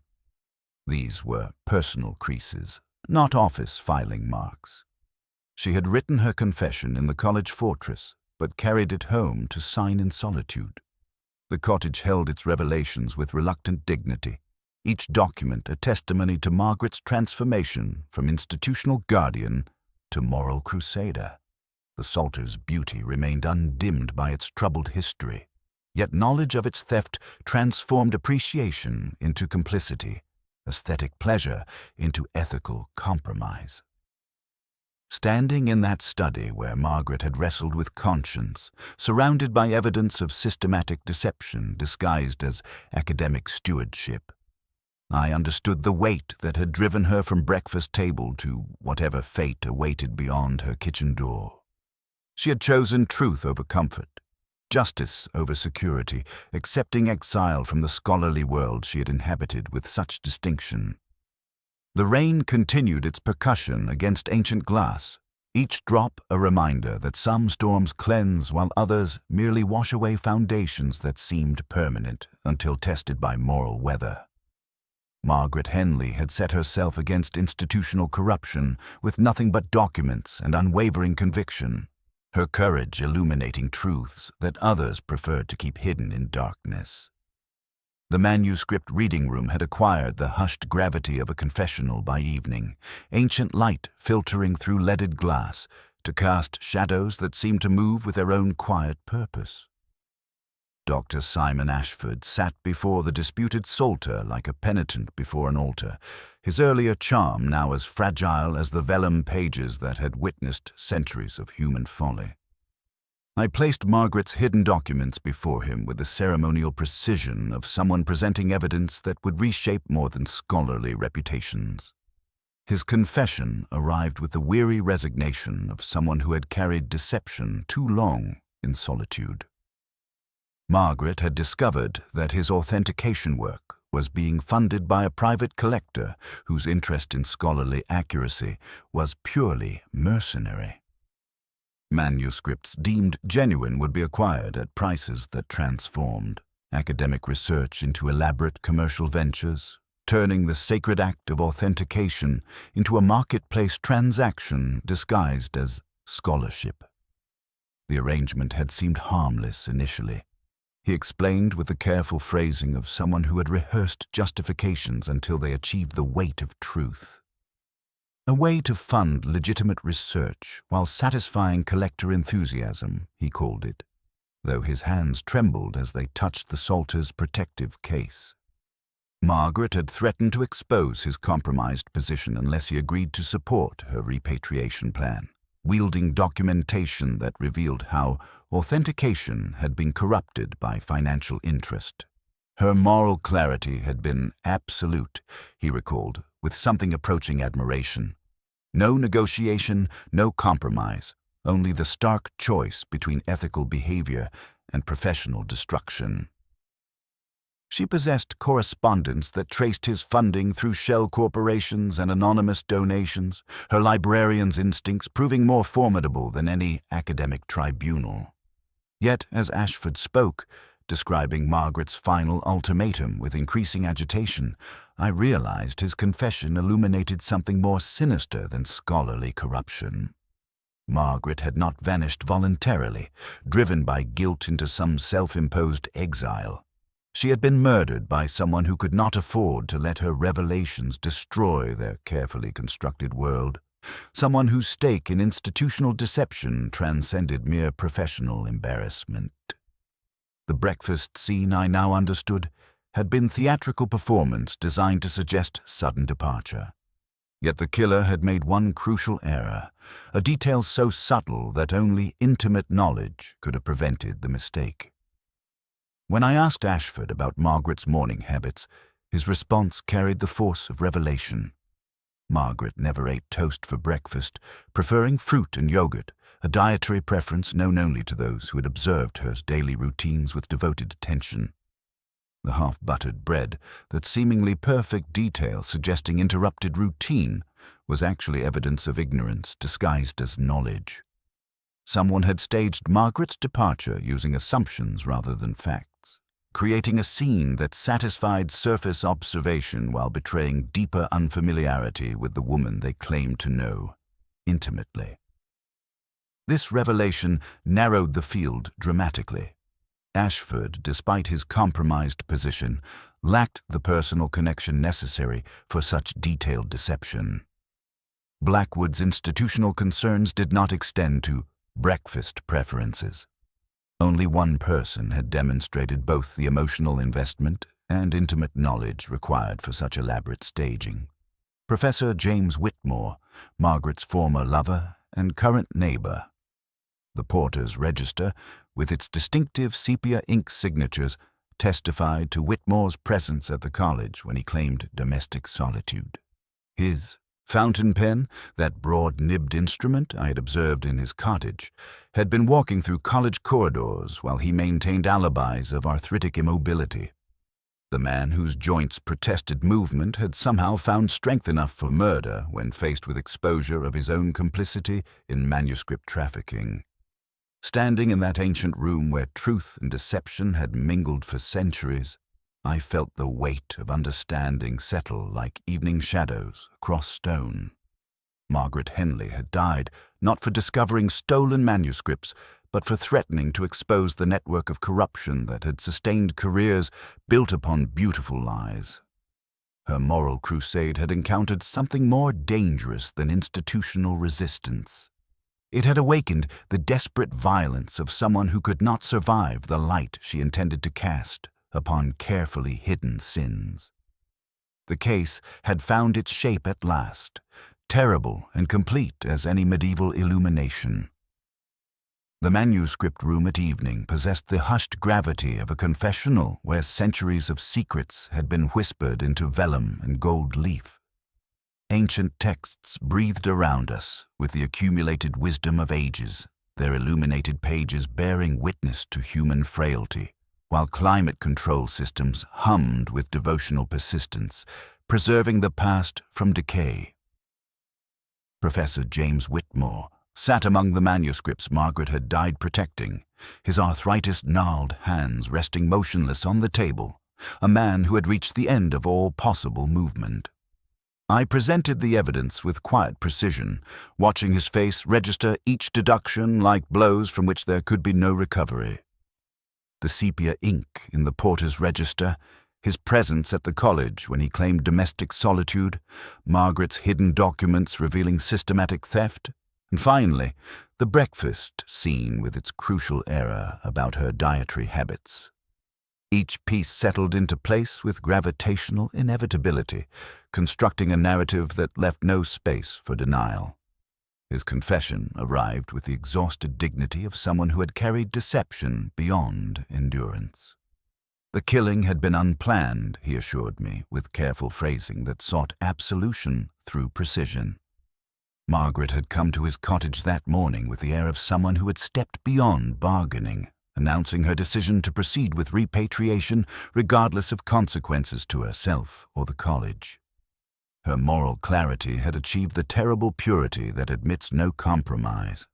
These were personal creases, not office filing marks. She had written her confession in the college fortress, but carried it home to sign in solitude. The cottage held its revelations with reluctant dignity, each document a testimony to Margaret's transformation from institutional guardian to moral crusader. The Psalter's beauty remained undimmed by its troubled history, yet knowledge of its theft transformed appreciation into complicity, aesthetic pleasure into ethical compromise. Standing in that study where Margaret had wrestled with conscience, surrounded by evidence of systematic deception disguised as academic stewardship, I understood the weight that had driven her from breakfast table to whatever fate awaited beyond her kitchen door. She had chosen truth over comfort, justice over security, accepting exile from the scholarly world she had inhabited with such distinction. The rain continued its percussion against ancient glass, each drop a reminder that some storms cleanse while others merely wash away foundations that seemed permanent until tested by moral weather. Margaret Henley had set herself against institutional corruption with nothing but documents and unwavering conviction, her courage illuminating truths that others preferred to keep hidden in darkness. The manuscript reading room had acquired the hushed gravity of a confessional by evening, ancient light filtering through leaded glass to cast shadows that seemed to move with their own quiet purpose. Dr. Simon Ashford sat before the disputed Psalter like a penitent before an altar, his earlier charm now as fragile as the vellum pages that had witnessed centuries of human folly. I placed Margaret's hidden documents before him with the ceremonial precision of someone presenting evidence that would reshape more than scholarly reputations. His confession arrived with the weary resignation of someone who had carried deception too long in solitude. Margaret had discovered that his authentication work was being funded by a private collector whose interest in scholarly accuracy was purely mercenary. Manuscripts deemed genuine would be acquired at prices that transformed academic research into elaborate commercial ventures, turning the sacred act of authentication into a marketplace transaction disguised as scholarship. The arrangement had seemed harmless initially. He explained with the careful phrasing of someone who had rehearsed justifications until they achieved the weight of truth. A way to fund legitimate research while satisfying collector enthusiasm, he called it, though his hands trembled as they touched the Psalter's protective case. Margaret had threatened to expose his compromised position unless he agreed to support her repatriation plan, wielding documentation that revealed how authentication had been corrupted by financial interest. Her moral clarity had been absolute, he recalled, with something approaching admiration. No negotiation, no compromise, only the stark choice between ethical behavior and professional destruction. She possessed correspondence that traced his funding through shell corporations and anonymous donations, her librarian's instincts proving more formidable than any academic tribunal. Yet, as Ashford spoke, describing Margaret's final ultimatum with increasing agitation, I realized his confession illuminated something more sinister than scholarly corruption. Margaret had not vanished voluntarily, driven by guilt into some self-imposed exile. She had been murdered by someone who could not afford to let her revelations destroy their carefully constructed world, someone whose stake in institutional deception transcended mere professional embarrassment. The breakfast scene, I now understood, had been theatrical performance designed to suggest sudden departure. Yet the killer had made one crucial error, a detail so subtle that only intimate knowledge could have prevented the mistake. When I asked Ashford about Margaret's morning habits, his response carried the force of revelation. Margaret never ate toast for breakfast, preferring fruit and yogurt, a dietary preference known only to those who had observed her daily routines with devoted attention. The half-buttered bread, that seemingly perfect detail suggesting interrupted routine, was actually evidence of ignorance disguised as knowledge. Someone had staged Margaret's departure using assumptions rather than facts, creating a scene that satisfied surface observation while betraying deeper unfamiliarity with the woman they claimed to know intimately. This revelation narrowed the field dramatically. Ashford, despite his compromised position, lacked the personal connection necessary for such detailed deception. Blackwood's institutional concerns did not extend to breakfast preferences. Only one person had demonstrated both the emotional investment and intimate knowledge required for such elaborate staging. Professor James Whitmore, Margaret's former lover and current neighbor. The porter's register, with its distinctive sepia ink signatures, testified to Whitmore's presence at the college when he claimed domestic solitude. His fountain pen, that broad-nibbed instrument I had observed in his cottage, had been walking through college corridors while he maintained alibis of arthritic immobility. The man whose joints protested movement had somehow found strength enough for murder when faced with exposure of his own complicity in manuscript trafficking. Standing in that ancient room where truth and deception had mingled for centuries, I felt the weight of understanding settle like evening shadows across stone. Margaret Henley had died not for discovering stolen manuscripts, but for threatening to expose the network of corruption that had sustained careers built upon beautiful lies. Her moral crusade had encountered something more dangerous than institutional resistance. It had awakened the desperate violence of someone who could not survive the light she intended to cast upon carefully hidden sins. The case had found its shape at last, terrible and complete as any medieval illumination. The manuscript room at evening possessed the hushed gravity of a confessional where centuries of secrets had been whispered into vellum and gold leaf. Ancient texts breathed around us with the accumulated wisdom of ages, their illuminated pages bearing witness to human frailty, while climate control systems hummed with devotional persistence, preserving the past from decay. Professor James Whitmore sat among the manuscripts Margaret had died protecting, his arthritis-gnarled hands resting motionless on the table, a man who had reached the end of all possible movement. I presented the evidence with quiet precision, watching his face register each deduction like blows from which there could be no recovery. The sepia ink in the porter's register, his presence at the college when he claimed domestic solitude, Margaret's hidden documents revealing systematic theft, and finally, the breakfast scene with its crucial error about her dietary habits. Each piece settled into place with gravitational inevitability, constructing a narrative that left no space for denial. His confession arrived with the exhausted dignity of someone who had carried deception beyond endurance. The killing had been unplanned, he assured me, with careful phrasing that sought absolution through precision. Margaret had come to his cottage that morning with the air of someone who had stepped beyond bargaining, announcing her decision to proceed with repatriation regardless of consequences to herself or the college. Her moral clarity had achieved the terrible purity that admits no compromise.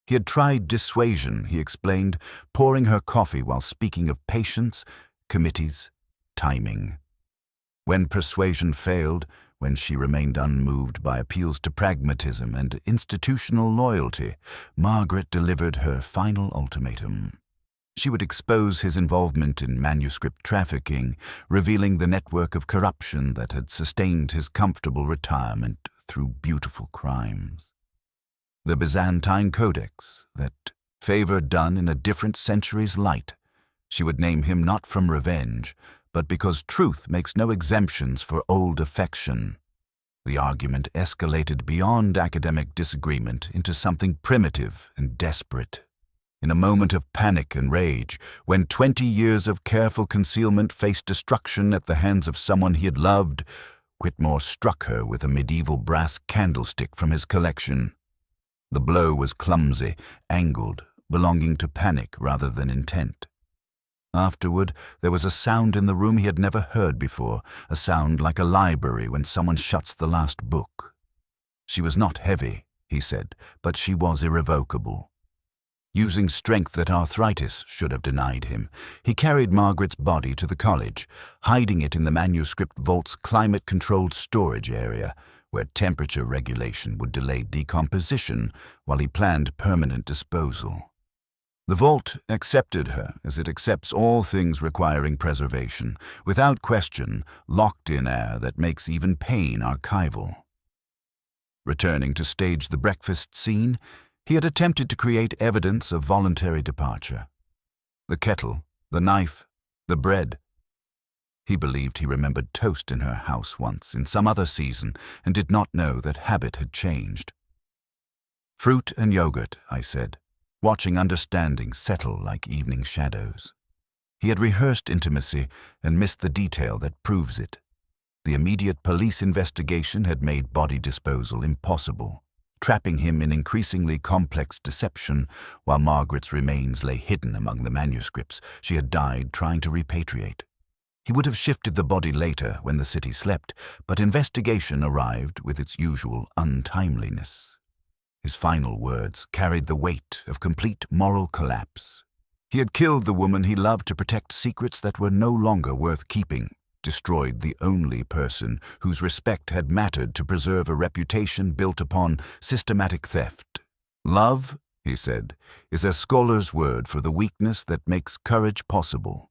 He had tried dissuasion, he explained, pouring her coffee while speaking of patience, committees, timing. When persuasion failed, when she remained unmoved by appeals to pragmatism and institutional loyalty, Margaret delivered her final ultimatum. She would expose his involvement in manuscript trafficking, revealing the network of corruption that had sustained his comfortable retirement through beautiful crimes. The Byzantine Codex, that favor done in a different century's light. She would name him not from revenge, but because truth makes no exemptions for old affection. The argument escalated beyond academic disagreement into something primitive and desperate. In a moment of panic and rage, when 20 years of careful concealment faced destruction at the hands of someone he had loved, Whitmore struck her with a medieval brass candlestick from his collection. The blow was clumsy, angled, belonging to panic rather than intent. Afterward, there was a sound in the room he had never heard before, a sound like a library when someone shuts the last book. She was not heavy, he said, but she was irrevocable. Using strength that arthritis should have denied him, he carried Margaret's body to the college, hiding it in the manuscript vault's climate-controlled storage area, where temperature regulation would delay decomposition while he planned permanent disposal. The vault accepted her as it accepts all things requiring preservation, without question, locked in air that makes even pain archival. Returning to stage the breakfast scene, he had attempted to create evidence of voluntary departure. The kettle, the knife, the bread. He believed he remembered toast in her house once, in some other season, and did not know that habit had changed. Fruit and yogurt, I said, watching understanding settle like evening shadows. He had rehearsed intimacy and missed the detail that proves it. The immediate police investigation had made body disposal impossible, trapping him in increasingly complex deception while Margaret's remains lay hidden among the manuscripts she had died trying to repatriate. He would have shifted the body later when the city slept, but investigation arrived with its usual untimeliness. His final words carried the weight of complete moral collapse. He had killed the woman he loved to protect secrets that were no longer worth keeping, destroyed the only person whose respect had mattered to preserve a reputation built upon systematic theft. Love, he said, is a scholar's word for the weakness that makes courage possible.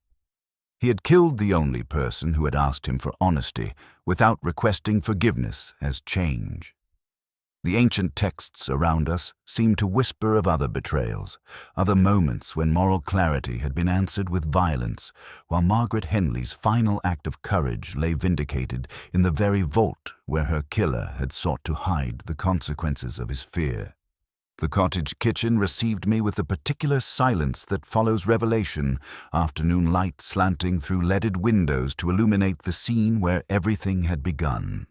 He had killed the only person who had asked him for honesty without requesting forgiveness as change. The ancient texts around us seemed to whisper of other betrayals, other moments when moral clarity had been answered with violence, while Margaret Henley's final act of courage lay vindicated in the very vault where her killer had sought to hide the consequences of his fear. The cottage kitchen received me with the particular silence that follows revelation, afternoon light slanting through leaded windows to illuminate the scene where everything had begun.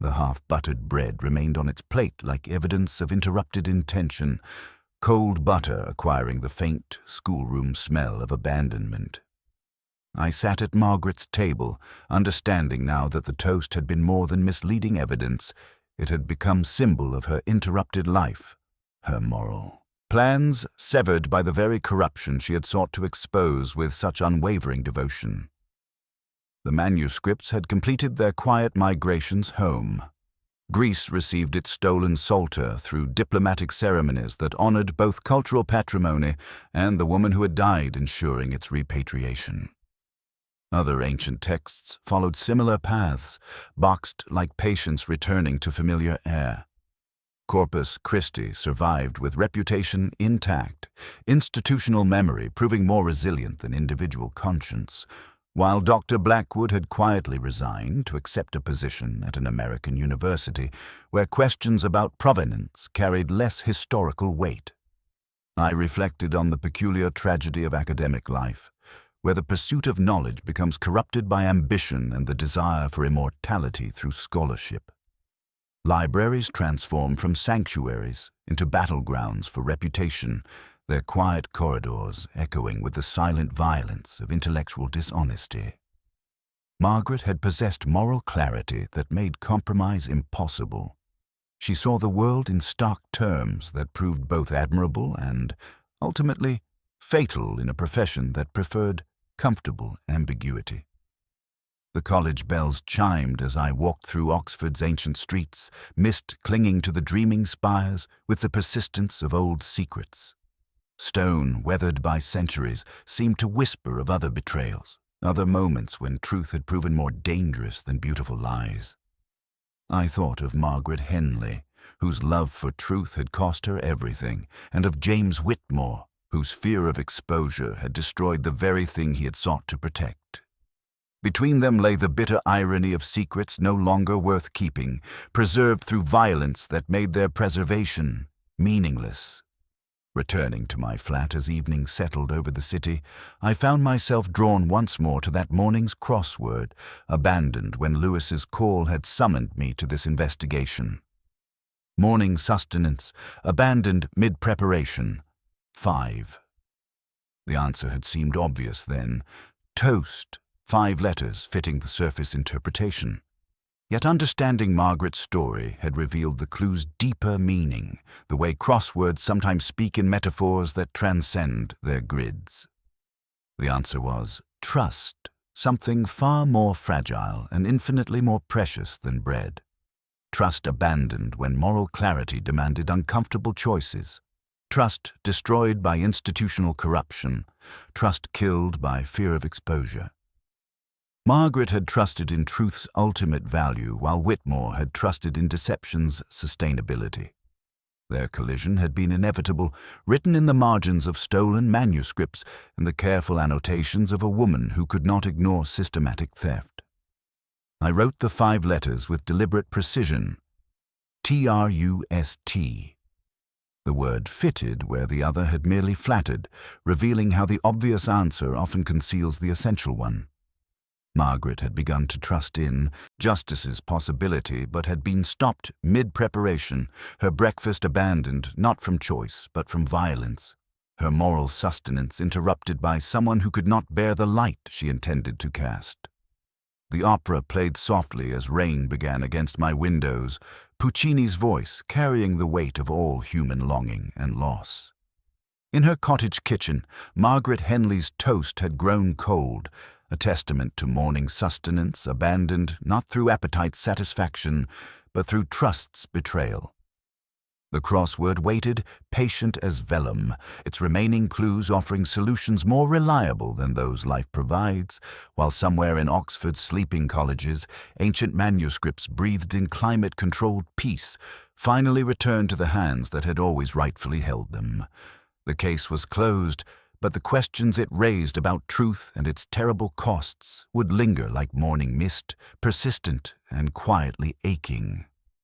The half-buttered bread remained on its plate like evidence of interrupted intention, cold butter acquiring the faint schoolroom smell of abandonment. I sat at Margaret's table, understanding now that the toast had been more than misleading evidence. It had become symbol of her interrupted life, her moral plans severed by the very corruption she had sought to expose with such unwavering devotion. The manuscripts had completed their quiet migrations home. Greece received its stolen psalter through diplomatic ceremonies that honored both cultural patrimony and the woman who had died, ensuring its repatriation. Other ancient texts followed similar paths, boxed like patients returning to familiar air. Corpus Christi survived with reputation intact, institutional memory proving more resilient than individual conscience, while Dr. Blackwood had quietly resigned to accept a position at an American university where questions about provenance carried less historical weight. I reflected on the peculiar tragedy of academic life, where the pursuit of knowledge becomes corrupted by ambition and the desire for immortality through scholarship. Libraries transform from sanctuaries into battlegrounds for reputation, their quiet corridors echoing with the silent violence of intellectual dishonesty. Margaret had possessed moral clarity that made compromise impossible. She saw the world in stark terms that proved both admirable and, ultimately, fatal in a profession that preferred comfortable ambiguity. The college bells chimed as I walked through Oxford's ancient streets, mist clinging to the dreaming spires with the persistence of old secrets. Stone, weathered by centuries, seemed to whisper of other betrayals, other moments when truth had proven more dangerous than beautiful lies. I thought of Margaret Henley, whose love for truth had cost her everything, and of James Whitmore, whose fear of exposure had destroyed the very thing he had sought to protect. Between them lay the bitter irony of secrets no longer worth keeping, preserved through violence that made their preservation meaningless. Returning to my flat as evening settled over the city, I found myself drawn once more to that morning's crossword, abandoned when Lewis's call had summoned me to this investigation. Morning sustenance, abandoned mid-preparation. 5. The answer had seemed obvious then. Toast, 5 letters fitting the surface interpretation. Yet understanding Margaret's story had revealed the clue's deeper meaning, the way crosswords sometimes speak in metaphors that transcend their grids. The answer was trust, something far more fragile and infinitely more precious than bread. Trust abandoned when moral clarity demanded uncomfortable choices. Trust destroyed by institutional corruption, trust killed by fear of exposure. Margaret had trusted in truth's ultimate value, while Whitmore had trusted in deception's sustainability. Their collision had been inevitable, written in the margins of stolen manuscripts and the careful annotations of a woman who could not ignore systematic theft. I wrote the 5 letters with deliberate precision. Trust. The word fitted where the other had merely flattered, revealing how the obvious answer often conceals the essential one. Margaret had begun to trust in justice's possibility, but had been stopped mid-preparation, her breakfast abandoned not from choice, but from violence, her moral sustenance interrupted by someone who could not bear the light she intended to cast. The opera played softly as rain began against my windows, Puccini's voice carrying the weight of all human longing and loss. In her cottage kitchen, Margaret Henley's toast had grown cold, a testament to morning sustenance abandoned not through appetite's satisfaction, but through trust's betrayal. The crossword waited, patient as vellum, its remaining clues offering solutions more reliable than those life provides, while somewhere in Oxford's sleeping colleges, ancient manuscripts breathed in climate-controlled peace, finally returned to the hands that had always rightfully held them. The case was closed, but the questions it raised about truth and its terrible costs would linger like morning mist, persistent and quietly aching.